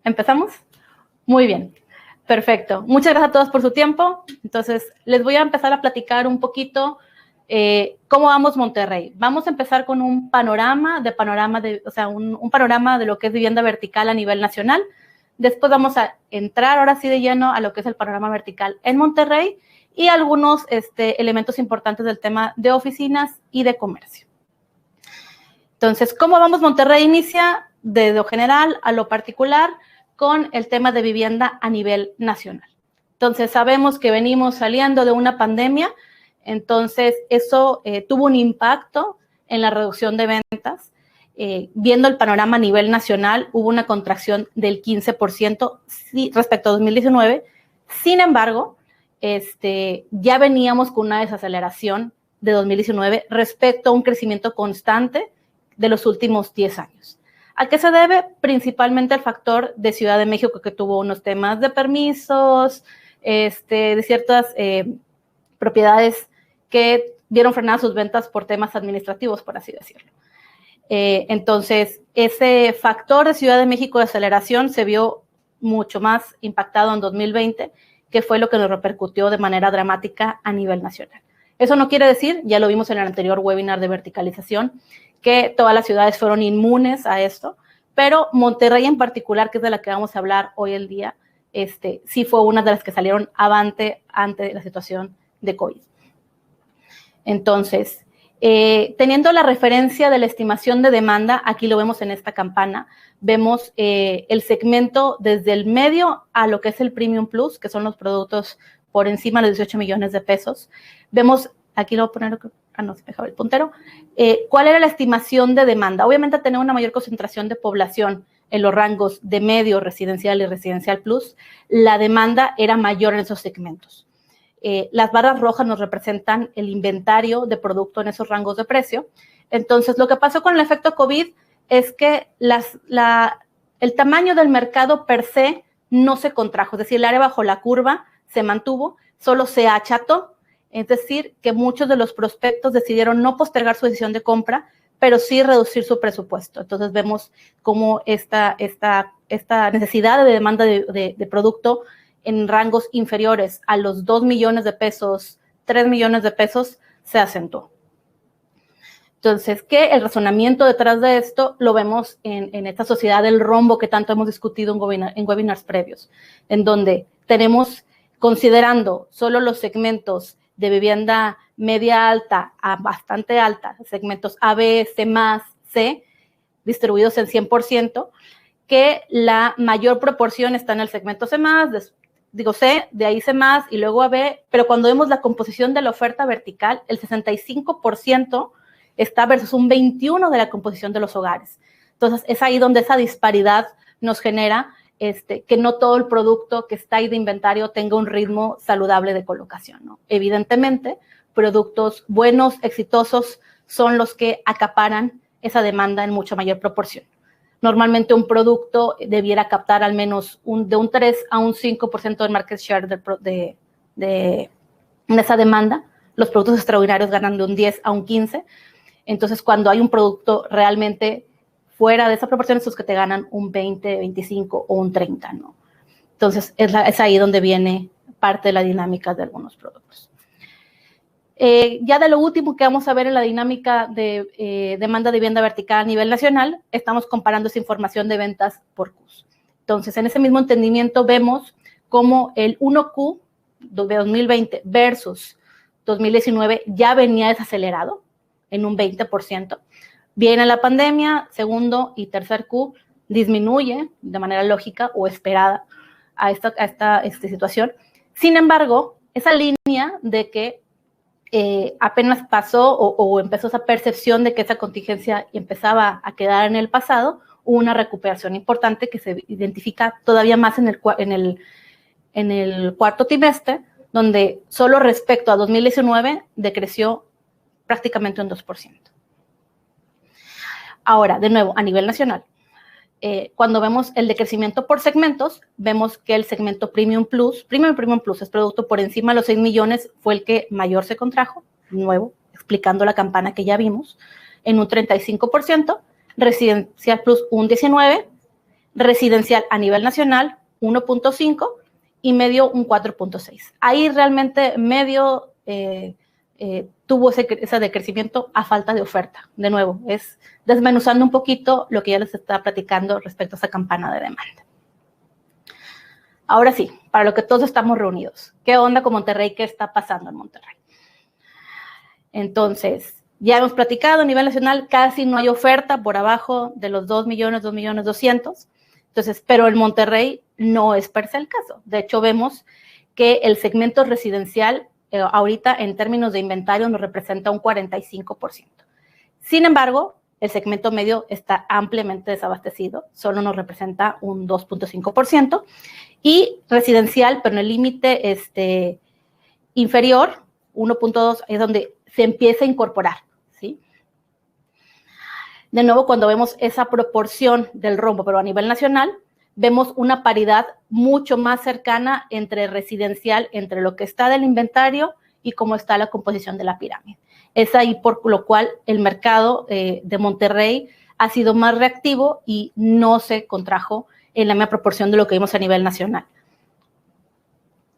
¿Empezamos? Muy bien, perfecto. Muchas gracias a todos por su tiempo. Entonces, les voy a empezar a platicar un poquito cómo vamos Monterrey. Vamos a empezar con un panorama un panorama de lo que es vivienda vertical a nivel nacional. Después vamos a entrar ahora sí de lleno a lo que es el panorama vertical en Monterrey y algunos elementos importantes del tema de oficinas y de comercio. Entonces, ¿cómo vamos Monterrey? Inicia de lo general a lo particular con el tema de vivienda a nivel nacional. Entonces, sabemos que venimos saliendo de una pandemia, entonces eso tuvo un impacto en la reducción de ventas. Viendo el panorama a nivel nacional, hubo una contracción del 15% respecto a 2019. Sin embargo, ya veníamos con una desaceleración de 2019 respecto a un crecimiento constante de los últimos 10 años. ¿A qué se debe? Principalmente al factor de Ciudad de México, que tuvo unos temas de permisos, de ciertas propiedades que vieron frenadas sus ventas por temas administrativos, por así decirlo. Entonces, ese factor de Ciudad de México de aceleración se vio mucho más impactado en 2020, que fue lo que nos repercutió de manera dramática a nivel nacional. Eso no quiere decir, ya lo vimos en el anterior webinar de verticalización, que todas las ciudades fueron inmunes a esto, pero Monterrey en particular, que es de la que vamos a hablar hoy el día, sí fue una de las que salieron avante ante la situación de COVID. Entonces, teniendo la referencia de la estimación de demanda, aquí lo vemos en esta campana, vemos el segmento desde el medio a lo que es el Premium Plus, que son los productos por encima de los 18 millones de pesos. Vemos, aquí lo voy a poner, no se me dejaba el puntero, cuál era la estimación de demanda. Obviamente, tener una mayor concentración de población en los rangos de medio, residencial y residencial plus, la demanda era mayor en esos segmentos. Las barras rojas nos representan el inventario de producto en esos rangos de precio. Entonces, lo que pasó con el efecto COVID es que el tamaño del mercado per se no se contrajo, es decir, el área bajo la curva se mantuvo, solo se acható. Es decir, que muchos de los prospectos decidieron no postergar su decisión de compra, pero sí reducir su presupuesto. Entonces, vemos cómo esta necesidad de demanda de producto en rangos inferiores a los 2 millones de pesos, 3 millones de pesos, se acentuó. Entonces, que el razonamiento detrás de esto lo vemos en esta sociedad del rombo que tanto hemos discutido en webinars previos, en donde tenemos, considerando solo los segmentos de vivienda media alta a bastante alta, segmentos A, B, C más, C, distribuidos en 100%, que la mayor proporción está en el segmento C más, C, de ahí C más y luego A, B, pero cuando vemos la composición de la oferta vertical, el 65% está versus un 21% de la composición de los hogares. Entonces, es ahí donde esa disparidad nos genera que no todo el producto que está ahí de inventario tenga un ritmo saludable de colocación, ¿no? Evidentemente, productos buenos, exitosos, son los que acaparan esa demanda en mucha mayor proporción. Normalmente un producto debiera captar al menos de un 3 a un 5% del market share de esa demanda. Los productos extraordinarios ganan de un 10 a un 15%. Entonces, cuando hay un producto realmente fuera de esa proporción, esos que te ganan un 20, 25 o un 30, ¿no? Entonces, es ahí donde viene parte de la dinámica de algunos productos. Ya de lo último que vamos a ver en la dinámica de demanda de vivienda vertical a nivel nacional, estamos comparando esa información de ventas por Qs. Entonces, en ese mismo entendimiento vemos cómo el 1Q de 2020 versus 2019 ya venía desacelerado en un 20%. Viene la pandemia, segundo y tercer Q disminuye de manera lógica o esperada a esta situación. Sin embargo, esa línea de que apenas pasó o empezó esa percepción de que esa contingencia empezaba a quedar en el pasado, hubo una recuperación importante que se identifica todavía más en el cuarto trimestre, donde solo respecto a 2019 decreció prácticamente un 2%. Ahora, de nuevo, a nivel nacional, cuando vemos el decrecimiento por segmentos, vemos que el segmento Premium Plus es producto por encima de los 6 millones, fue el que mayor se contrajo, nuevo, explicando la campana que ya vimos, en un 35%, Residencial Plus un 19%, residencial a nivel nacional 1.5 y medio un 4.6. Ahí realmente medio tuvo ese decrecimiento a falta de oferta. De nuevo, es desmenuzando un poquito lo que ya les estaba platicando respecto a esa campana de demanda. Ahora sí, para lo que todos estamos reunidos. ¿Qué onda con Monterrey? ¿Qué está pasando en Monterrey? Entonces, ya hemos platicado a nivel nacional, casi no hay oferta por abajo de los 2 millones, 2 millones 200. Entonces, pero en Monterrey no es per se el caso. De hecho, vemos que el segmento residencial ahorita en términos de inventario nos representa un 45%. Sin embargo, el segmento medio está ampliamente desabastecido, solo nos representa un 2.5%, y residencial, pero en el límite inferior, 1.2, es donde se empieza a incorporar, ¿sí? De nuevo, cuando vemos esa proporción del rombo, pero a nivel nacional, vemos una paridad mucho más cercana entre residencial, entre lo que está del inventario y cómo está la composición de la pirámide. Es ahí por lo cual el mercado de Monterrey ha sido más reactivo y no se contrajo en la misma proporción de lo que vimos a nivel nacional.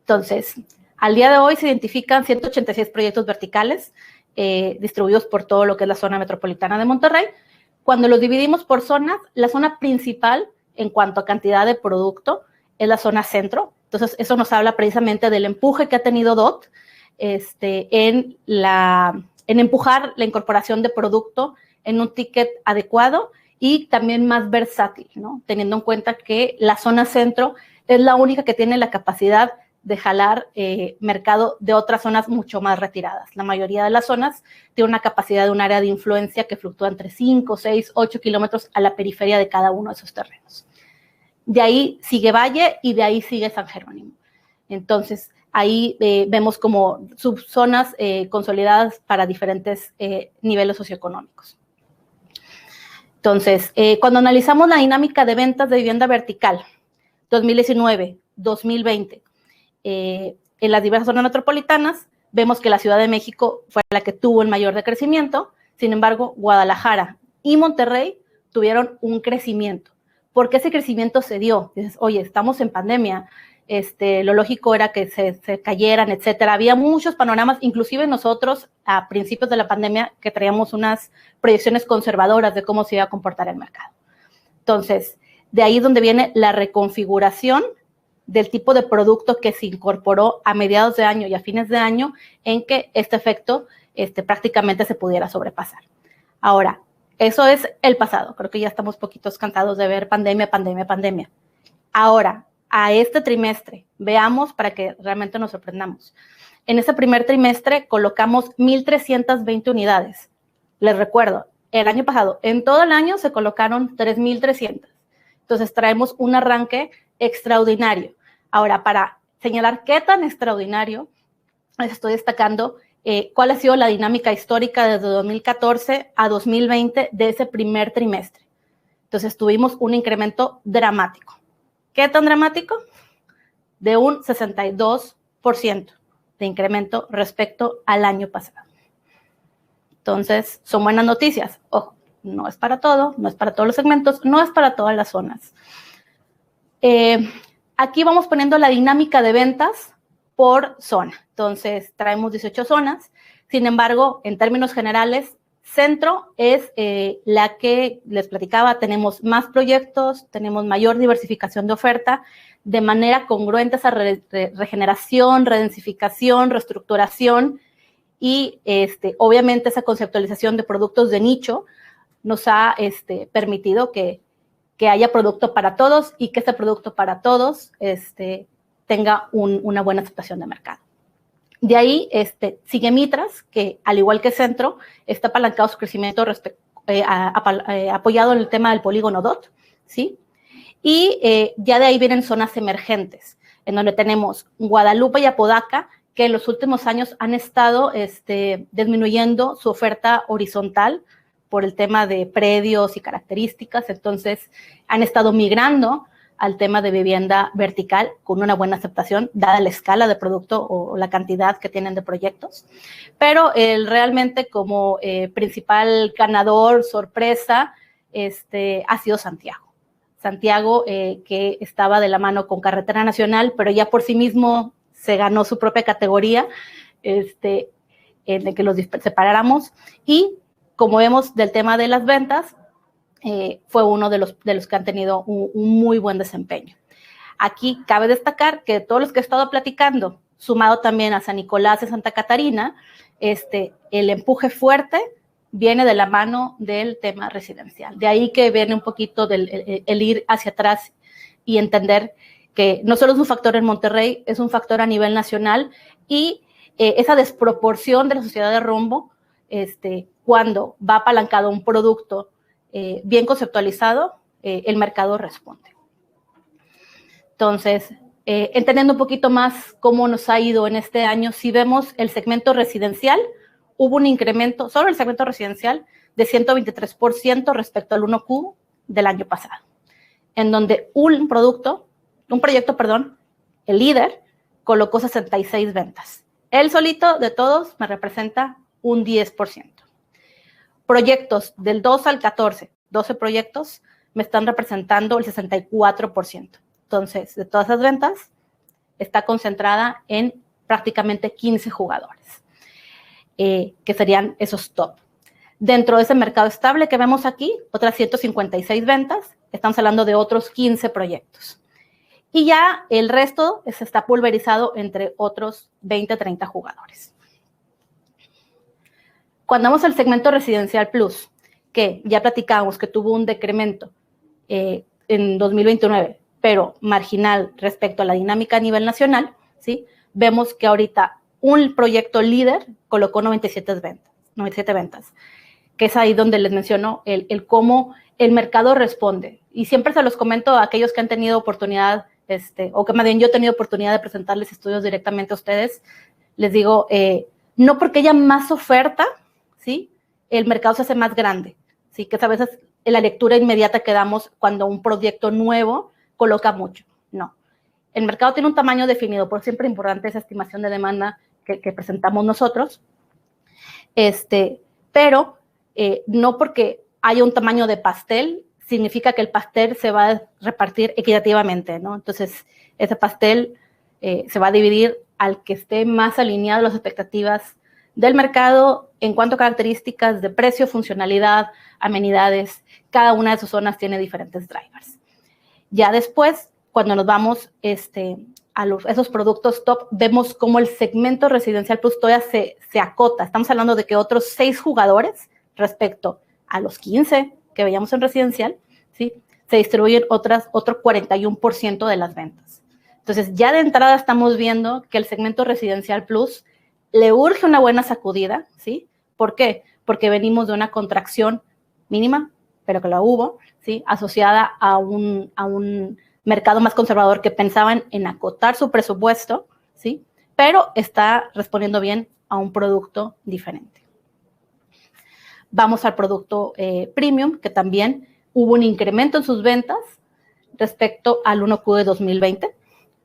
Entonces, al día de hoy se identifican 186 proyectos verticales distribuidos por todo lo que es la zona metropolitana de Monterrey. Cuando los dividimos por zonas, la zona principal en cuanto a cantidad de producto es la zona centro. Entonces, eso nos habla precisamente del empuje que ha tenido DOT en empujar la incorporación de producto en un ticket adecuado y también más versátil, ¿no? Teniendo en cuenta que la zona centro es la única que tiene la capacidad de jalar mercado de otras zonas mucho más retiradas. La mayoría de las zonas tiene una capacidad de un área de influencia que fluctúa entre 5, 6, 8 kilómetros a la periferia de cada uno de esos terrenos. De ahí sigue Valle y de ahí sigue San Jerónimo. Entonces, ahí vemos como subzonas consolidadas para diferentes niveles socioeconómicos. Entonces, cuando analizamos la dinámica de ventas de vivienda vertical, 2019, 2020, en las diversas zonas metropolitanas, vemos que la Ciudad de México fue la que tuvo el mayor decrecimiento. Sin embargo, Guadalajara y Monterrey tuvieron un crecimiento. ¿Por qué ese crecimiento se dio? Dices, oye, estamos en pandemia, lo lógico era que se cayeran, etcétera. Había muchos panoramas, inclusive nosotros a principios de la pandemia que traíamos unas proyecciones conservadoras de cómo se iba a comportar el mercado. Entonces, de ahí es donde viene la reconfiguración del tipo de producto que se incorporó a mediados de año y a fines de año en que este efecto prácticamente se pudiera sobrepasar. Ahora, eso es el pasado. Creo que ya estamos poquitos cansados de ver pandemia, pandemia, pandemia. Ahora, a este trimestre, veamos para que realmente nos sorprendamos. En este primer trimestre colocamos 1,320 unidades. Les recuerdo, el año pasado, en todo el año se colocaron 3,300. Entonces, traemos un arranque extraordinario. Ahora, para señalar qué tan extraordinario, les estoy destacando cuál ha sido la dinámica histórica desde 2014 a 2020 de ese primer trimestre. Entonces, tuvimos un incremento dramático. ¿Qué tan dramático? De un 62% de incremento respecto al año pasado. Entonces, son buenas noticias. Ojo, no es para todo, no es para todos los segmentos, no es para todas las zonas. Aquí vamos poniendo la dinámica de ventas por zona. Entonces, traemos 18 zonas. Sin embargo, en términos generales, centro es la que les platicaba, tenemos más proyectos, tenemos mayor diversificación de oferta, de manera congruente esa regeneración, redensificación, reestructuración y obviamente esa conceptualización de productos de nicho nos ha permitido que haya producto para todos y que ese producto para todos tenga una buena aceptación de mercado. De ahí sigue Mitras, que al igual que Centro, está apalancado su crecimiento apoyado en el tema del polígono DOT, ¿sí? Y ya de ahí vienen zonas emergentes, en donde tenemos Guadalupe y Apodaca, que en los últimos años han estado disminuyendo su oferta horizontal por el tema de predios y características, entonces han estado migrando al tema de vivienda vertical con una buena aceptación, dada la escala de producto o la cantidad que tienen de proyectos. Pero realmente como principal ganador, sorpresa, ha sido Santiago. Santiago, que estaba de la mano con Carretera Nacional, pero ya por sí mismo se ganó su propia categoría, de que los separáramos. Y como vemos del tema de las ventas, fue uno de los que han tenido un muy buen desempeño. Aquí cabe destacar que todos los que he estado platicando, sumado también a San Nicolás y Santa Catarina, el empuje fuerte viene de la mano del tema residencial. De ahí que viene un poquito el ir hacia atrás y entender que no solo es un factor en Monterrey, es un factor a nivel nacional, y esa desproporción de la sociedad de rumbo, cuando va apalancado un producto bien conceptualizado, el mercado responde. Entonces, entendiendo un poquito más cómo nos ha ido en este año, si vemos el segmento residencial, hubo un incremento, solo el segmento residencial, de 123% respecto al 1Q del año pasado, en donde un proyecto, el líder, colocó 66 ventas. Él solito, de todos, me representa un 10%. Proyectos del 2 al 14, 12 proyectos, me están representando el 64%. Entonces, de todas esas ventas, está concentrada en prácticamente 15 jugadores, que serían esos top. Dentro de ese mercado estable que vemos aquí, otras 156 ventas, estamos hablando de otros 15 proyectos. Y ya el resto está pulverizado entre otros 20, 30 jugadores. Cuando vamos al segmento Residencial Plus, que ya platicábamos que tuvo un decremento en 2029, pero marginal respecto a la dinámica a nivel nacional, ¿sí? Vemos que ahorita un proyecto líder colocó 97 ventas, que es ahí donde les menciono el cómo el mercado responde. Y siempre se los comento a aquellos que han tenido oportunidad, o que más bien yo he tenido oportunidad de presentarles estudios directamente a ustedes, les digo, no porque haya más oferta, ¿sí? El mercado se hace más grande, ¿sí? Que a veces la lectura inmediata que damos cuando un proyecto nuevo coloca mucho. No. El mercado tiene un tamaño definido, por siempre es importante esa estimación de demanda que presentamos nosotros, pero no porque haya un tamaño de pastel significa que el pastel se va a repartir equitativamente, ¿no? Entonces, ese pastel se va a dividir al que esté más alineado a las expectativas del mercado en cuanto a características de precio, funcionalidad, amenidades. Cada una de sus zonas tiene diferentes drivers. Ya después, cuando nos vamos a esos productos top, vemos cómo el segmento Residencial Plus todavía se acota. Estamos hablando de que otros 6 jugadores respecto a los 15 que veíamos en residencial, ¿sí? Se distribuyen otro 41% de las ventas. Entonces, ya de entrada estamos viendo que el segmento Residencial Plus le urge una buena sacudida, ¿sí? ¿Por qué? Porque venimos de una contracción mínima, pero que la hubo, ¿sí? Asociada a un mercado más conservador que pensaban en acotar su presupuesto, ¿sí? Pero está respondiendo bien a un producto diferente. Vamos al producto premium, que también hubo un incremento en sus ventas respecto al 1Q de 2020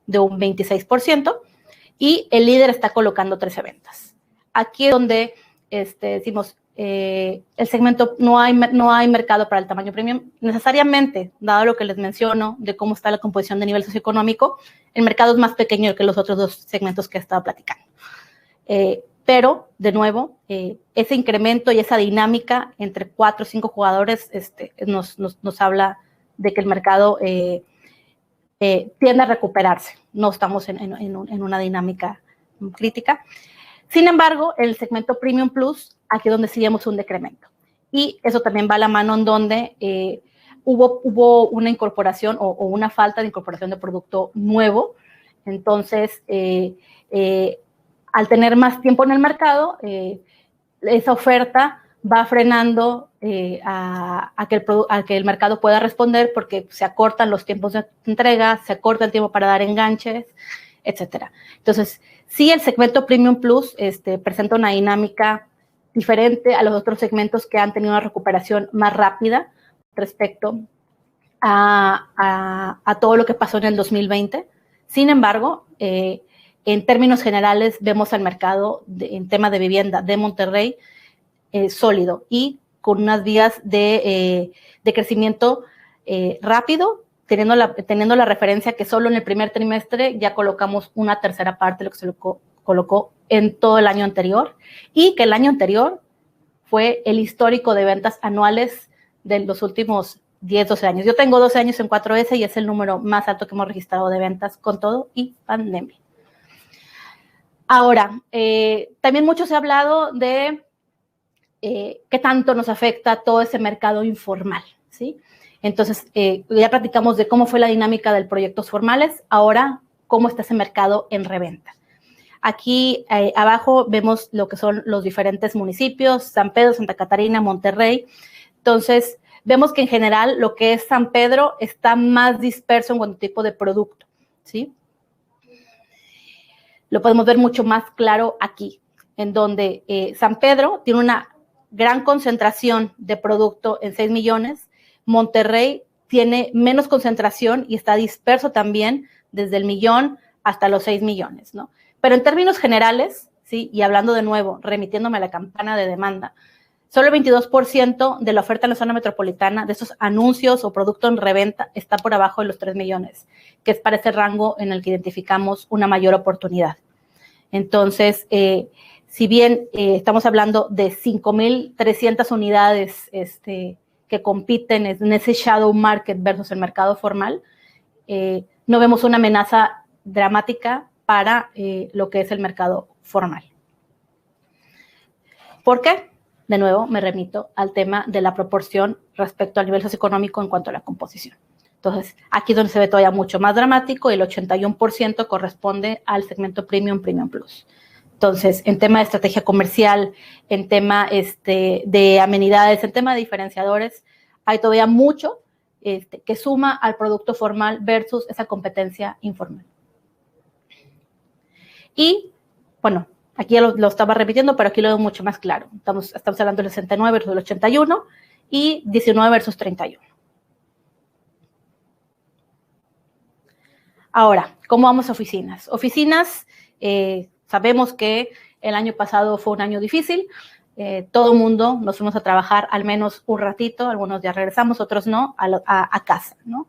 de un 26%, y el líder está colocando 13 ventas. Aquí es donde decimos, el segmento, no hay mercado para el tamaño premium. Necesariamente, dado lo que les menciono de cómo está la composición de nivel socioeconómico, el mercado es más pequeño que los otros 2 segmentos que he estado platicando. Pero, de nuevo, ese incremento y esa dinámica entre 4 o 5 jugadores nos habla de que el mercado tiende a recuperarse. No estamos en una dinámica crítica. Sin embargo, el segmento Premium Plus, aquí es donde sí vemos un decremento. Y eso también va a la mano en donde hubo una incorporación o una falta de incorporación de producto nuevo. Entonces, al tener más tiempo en el mercado, esa oferta va frenando a que el mercado pueda responder, porque se acortan los tiempos de entrega, se acorta el tiempo para dar enganches, etcétera. Entonces, sí, el segmento Premium Plus presenta una dinámica diferente a los otros segmentos que han tenido una recuperación más rápida respecto a todo lo que pasó en el 2020. Sin embargo, en términos generales, vemos al mercado en tema de vivienda de Monterrey sólido y con unas vías de crecimiento rápido teniendo la referencia que solo en el primer trimestre ya colocamos una tercera parte de lo que se colocó en todo el año anterior, y que el año anterior fue el histórico de ventas anuales de los últimos 10, 12 años. Yo tengo 12 años en 4S y es el número más alto que hemos registrado de ventas con todo y pandemia. Ahora, también mucho se ha hablado de qué tanto nos afecta todo ese mercado informal, ¿sí? Entonces, ya platicamos de cómo fue la dinámica de proyectos formales, ahora cómo está ese mercado en reventa. Aquí abajo vemos lo que son los diferentes municipios, San Pedro, Santa Catarina, Monterrey. Entonces, vemos que en general lo que es San Pedro está más disperso en cuanto a tipo de producto, ¿sí? Lo podemos ver mucho más claro aquí, en donde San Pedro tiene una gran concentración de producto en 6 millones, Monterrey tiene menos concentración y está disperso también desde el millón hasta los 6 millones, ¿no? Pero en términos generales, ¿sí? Y hablando de nuevo, remitiéndome a la campana de demanda, solo el 22% de la oferta en la zona metropolitana de esos anuncios o producto en reventa está por abajo de los 3 millones, que es para ese rango en el que identificamos una mayor oportunidad. Entonces, si bien estamos hablando de 5,300 unidades que compiten en ese shadow market versus el mercado formal, no vemos una amenaza dramática para lo que es el mercado formal. ¿Por qué? De nuevo, me remito al tema de la proporción respecto al nivel socioeconómico en cuanto a la composición. Entonces, aquí es donde se ve todavía mucho más dramático, y el 81% corresponde al segmento Premium, Premium Plus. Entonces, en tema de estrategia comercial, en tema de amenidades, en tema de diferenciadores, hay todavía mucho que suma al producto formal versus esa competencia informal. Y, bueno, aquí ya lo estaba repitiendo, pero aquí lo veo mucho más claro. Estamos hablando del 69 versus el 81 y 19 versus 31. Ahora, ¿cómo vamos a oficinas? Oficinas, sabemos que el año pasado fue un año difícil. Todo el mundo nos fuimos a trabajar al menos un ratito, algunos ya regresamos, otros no, a casa, ¿no?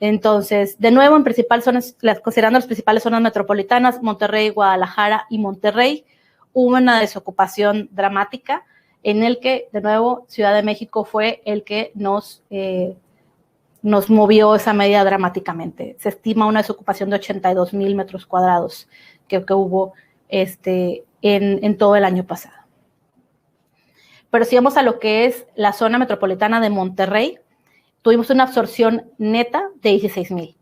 Entonces, de nuevo, considerando las principales zonas metropolitanas, Monterrey, Guadalajara y Monterrey, hubo una desocupación dramática en el que, de nuevo, Ciudad de México fue el que nos movió esa media dramáticamente. Se estima una desocupación de 82,000 metros cuadrados que hubo en todo el año pasado. Pero si vamos a lo que es la zona metropolitana de Monterrey, tuvimos una absorción neta de 16,000.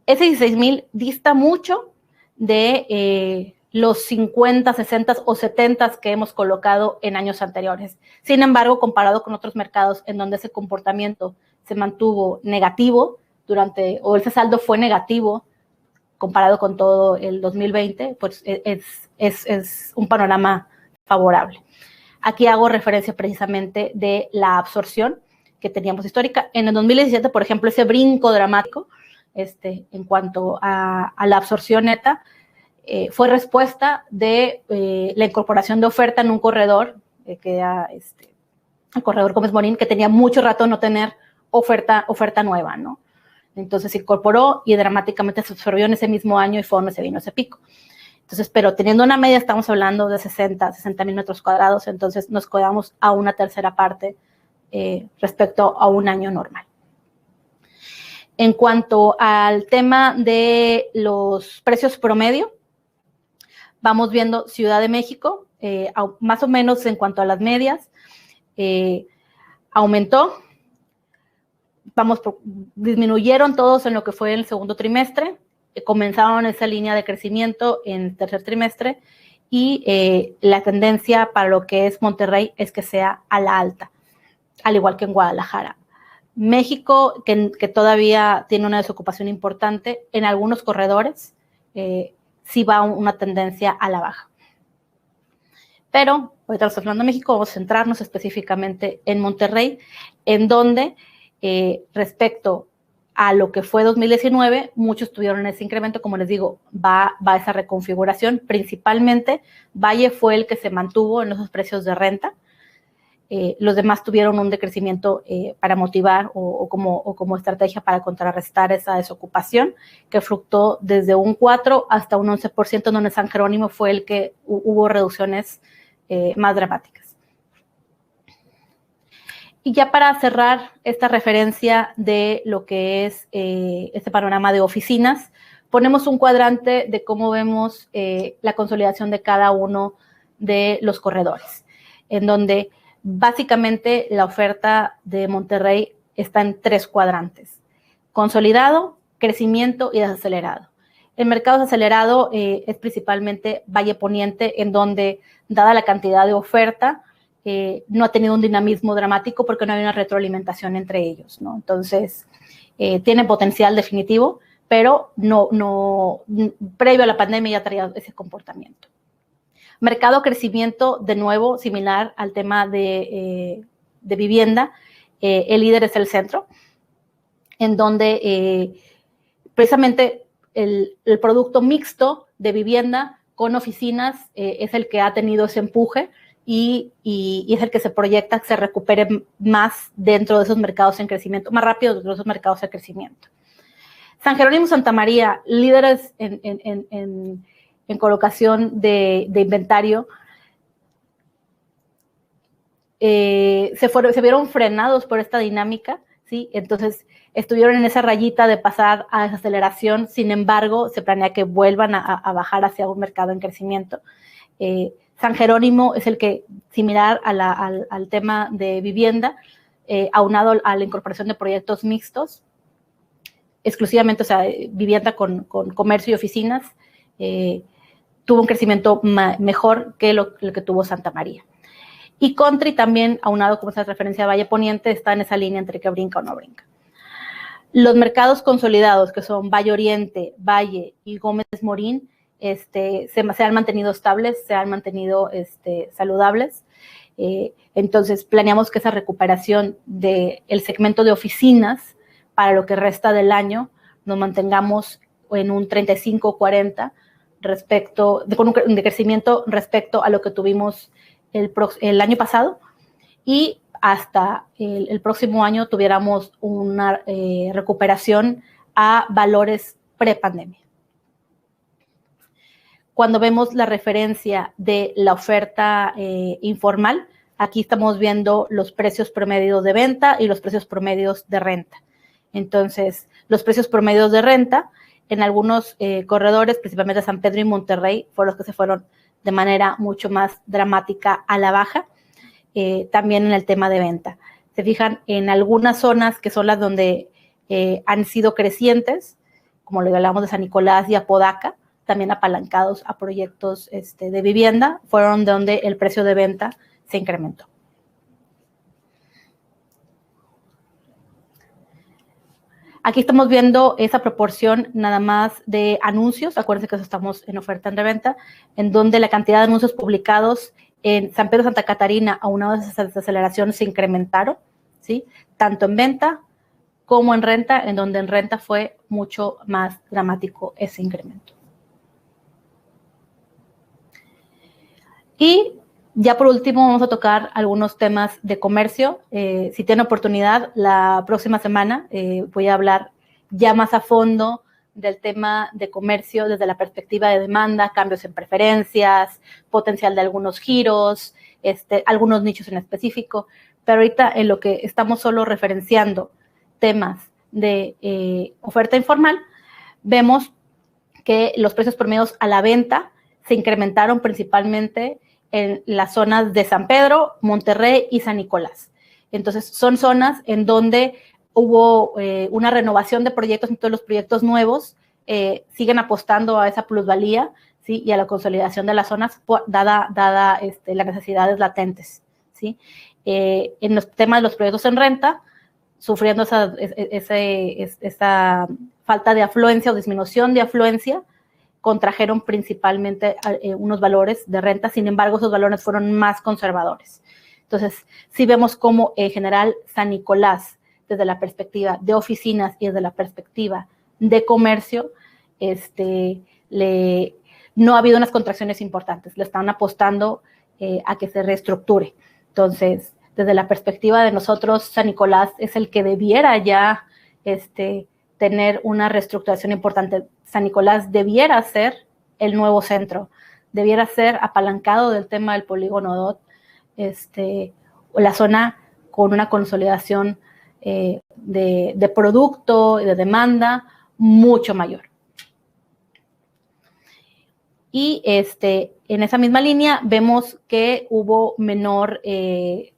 Ese 16,000 dista mucho de los 50, 60 o 70 que hemos colocado en años anteriores. Sin embargo, comparado con otros mercados en donde ese comportamiento se mantuvo negativo o ese saldo fue negativo comparado con todo el 2020, pues es un panorama favorable. Aquí hago referencia precisamente de la absorción que teníamos histórica. En el 2017, por ejemplo, ese brinco dramático en cuanto a la absorción neta fue respuesta de la incorporación de oferta en un corredor, que era el corredor Gómez Morín, que tenía mucho rato no tener oferta nueva, ¿no? Entonces se incorporó y dramáticamente se absorbió en ese mismo año, y fue donde se vino ese pico. Entonces, pero teniendo una media, estamos hablando de 60,000 metros cuadrados, entonces nos quedamos a una tercera parte respecto a un año normal. En cuanto al tema de los precios promedio, vamos viendo Ciudad de México, más o menos en cuanto a las medias, aumentó, disminuyeron todos en lo que fue el segundo trimestre, comenzaron esa línea de crecimiento en el tercer trimestre, y la tendencia para lo que es Monterrey es que sea a la alta, al igual que en Guadalajara. México, que todavía tiene una desocupación importante, en algunos corredores sí va una tendencia a la baja. Pero, ahorita estamos hablando de México, vamos a centrarnos específicamente en Monterrey, en donde respecto a lo que fue 2019, muchos tuvieron ese incremento. Como les digo, va esa reconfiguración. Principalmente, Valle fue el que se mantuvo en esos precios de renta. Los demás tuvieron un decrecimiento para motivar o como estrategia para contrarrestar esa desocupación, que fluctuó desde un 4 hasta un 11%, donde San Jerónimo fue el que hubo reducciones más dramáticas. Y ya para cerrar esta referencia de lo que es este panorama de oficinas, ponemos un cuadrante de cómo vemos la consolidación de cada uno de los corredores, en donde básicamente la oferta de Monterrey está en 3 cuadrantes: consolidado, crecimiento y desacelerado. El mercado desacelerado es principalmente Valle Poniente, en donde, dada la cantidad de oferta, no ha tenido un dinamismo dramático porque no hay una retroalimentación entre ellos, ¿no? Entonces, tiene potencial definitivo, pero previo a la pandemia ya traía ese comportamiento. Mercado crecimiento, de nuevo, similar al tema de vivienda. El líder es el centro, en donde precisamente el producto mixto de vivienda con oficinas es el que ha tenido ese empuje y es el que se proyecta que se recupere más dentro de esos mercados en crecimiento, más rápido dentro de esos mercados en crecimiento. San Jerónimo, Santa María, líderes en colocación de inventario, se vieron frenados por esta dinámica, ¿sí? Entonces, estuvieron en esa rayita de pasar a desaceleración. Sin embargo, se planea que vuelvan a bajar hacia un mercado en crecimiento. San Jerónimo es el que, similar al tema de vivienda, aunado a la incorporación de proyectos mixtos, exclusivamente, o sea, vivienda con comercio y oficinas, tuvo un crecimiento mejor que lo que tuvo Santa María. Y Country también, aunado como esa referencia a Valle Poniente, está en esa línea entre que brinca o no brinca. Los mercados consolidados, que son Valle Oriente, Valle y Gómez Morín, se han mantenido estables, se han mantenido saludables. Entonces, planeamos que esa recuperación del segmento de oficinas para lo que resta del año nos mantengamos en un 35-40 con un decrecimiento respecto a lo que tuvimos el año pasado, y hasta el próximo año tuviéramos una recuperación a valores prepandemia. Cuando vemos la referencia de la oferta informal, aquí estamos viendo los precios promedios de venta y los precios promedios de renta. Entonces, los precios promedios de renta en algunos corredores, principalmente San Pedro y Monterrey, fueron los que se fueron de manera mucho más dramática a la baja. También en el tema de venta. Se fijan en algunas zonas que son las donde han sido crecientes, como lo hablamos de San Nicolás y Apodaca, también apalancados a proyectos de vivienda, fueron donde el precio de venta se incrementó. Aquí estamos viendo esa proporción nada más de anuncios. Acuérdense que estamos en oferta en reventa, en donde la cantidad de anuncios publicados en San Pedro, Santa Catarina, aunados a esa desaceleración, se incrementaron, ¿sí? Tanto en venta como en renta, en donde en renta fue mucho más dramático ese incremento. Y ya por último vamos a tocar algunos temas de comercio. Si tienen oportunidad, la próxima semana voy a hablar ya más a fondo del tema de comercio desde la perspectiva de demanda, cambios en preferencias, potencial de algunos giros, algunos nichos en específico. Pero ahorita en lo que estamos solo referenciando temas de oferta informal, vemos que los precios promedios a la venta se incrementaron principalmente en las zonas de San Pedro, Monterrey y San Nicolás. Entonces, son zonas en donde hubo una renovación de proyectos, entonces los proyectos nuevos siguen apostando a esa plusvalía, ¿sí? Y a la consolidación de las zonas, dada las necesidades latentes, ¿sí? En los temas de los proyectos en renta, sufriendo esa falta de afluencia o disminución de afluencia, contrajeron principalmente unos valores de renta. Sin embargo, esos valores fueron más conservadores. Entonces, sí vemos cómo en general San Nicolás, desde la perspectiva de oficinas y desde la perspectiva de comercio, no ha habido unas contracciones importantes. Le están apostando a que se reestructure. Entonces, desde la perspectiva de nosotros, San Nicolás es el que debiera ya tener una reestructuración importante. San Nicolás debiera ser el nuevo centro, debiera ser apalancado del tema del polígono DOT, o la zona con una consolidación de producto y de demanda mucho mayor. Y en esa misma línea vemos que hubo menor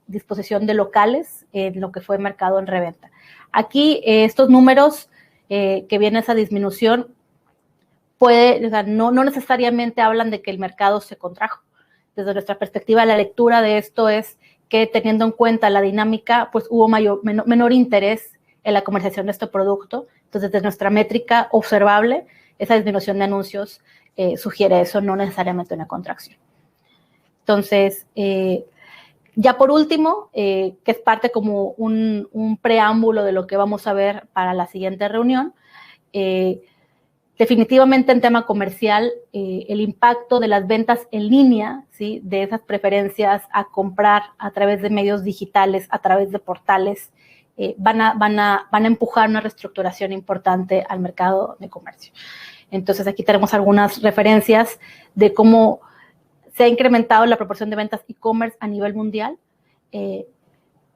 disposición de locales en lo que fue mercado en reventa. Aquí estos números que viene esa disminución no necesariamente hablan de que el mercado se contrajo. Desde nuestra perspectiva, la lectura de esto es que teniendo en cuenta la dinámica, pues hubo menor interés en la comercialización de este producto. Entonces, desde nuestra métrica observable, esa disminución de anuncios sugiere eso, no necesariamente una contracción. Entonces, ya por último, que es parte como un preámbulo de lo que vamos a ver para la siguiente reunión, definitivamente en tema comercial, el impacto de las ventas en línea, ¿sí?, de esas preferencias a comprar a través de medios digitales, a través de portales, van a empujar una reestructuración importante al mercado de comercio. Entonces, aquí tenemos algunas referencias de cómo se ha incrementado la proporción de ventas e-commerce a nivel mundial.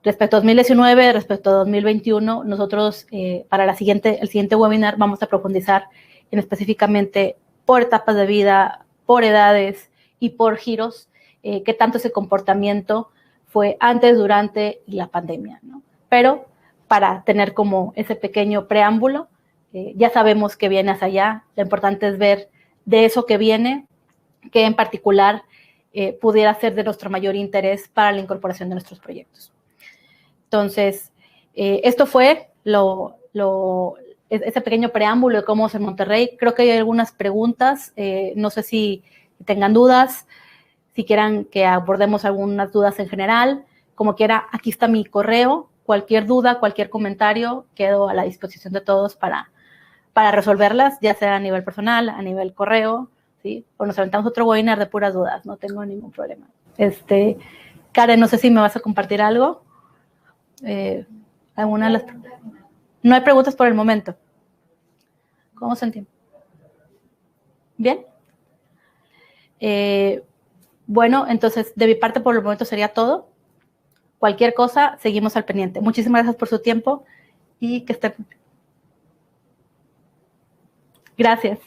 Respecto a 2019, respecto a 2021, nosotros para el siguiente webinar vamos a profundizar específicamente por etapas de vida, por edades y por giros, qué tanto ese comportamiento fue antes, durante la pandemia, ¿no? Pero para tener como ese pequeño preámbulo, ya sabemos que viene hacia allá. Lo importante es ver de eso que viene, que en particular pudiera ser de nuestro mayor interés para la incorporación de nuestros proyectos. Entonces, esto fue ese pequeño preámbulo de cómo es en Monterrey. Creo que hay algunas preguntas, no sé si tengan dudas, si quieran que abordemos algunas dudas en general. Como quiera, aquí está mi correo. Cualquier duda, cualquier comentario, quedo a la disposición de todos para resolverlas, ya sea a nivel personal, a nivel correo, ¿sí? O nos aventamos otro webinar de puras dudas, no tengo ningún problema. Karen, no sé si me vas a compartir algo. ¿Alguna de las... No hay preguntas por el momento. ¿Cómo se entiende? ¿Bien? Bueno, entonces, de mi parte, por el momento sería todo. Cualquier cosa, seguimos al pendiente. Muchísimas gracias por su tiempo y que estén... Gracias.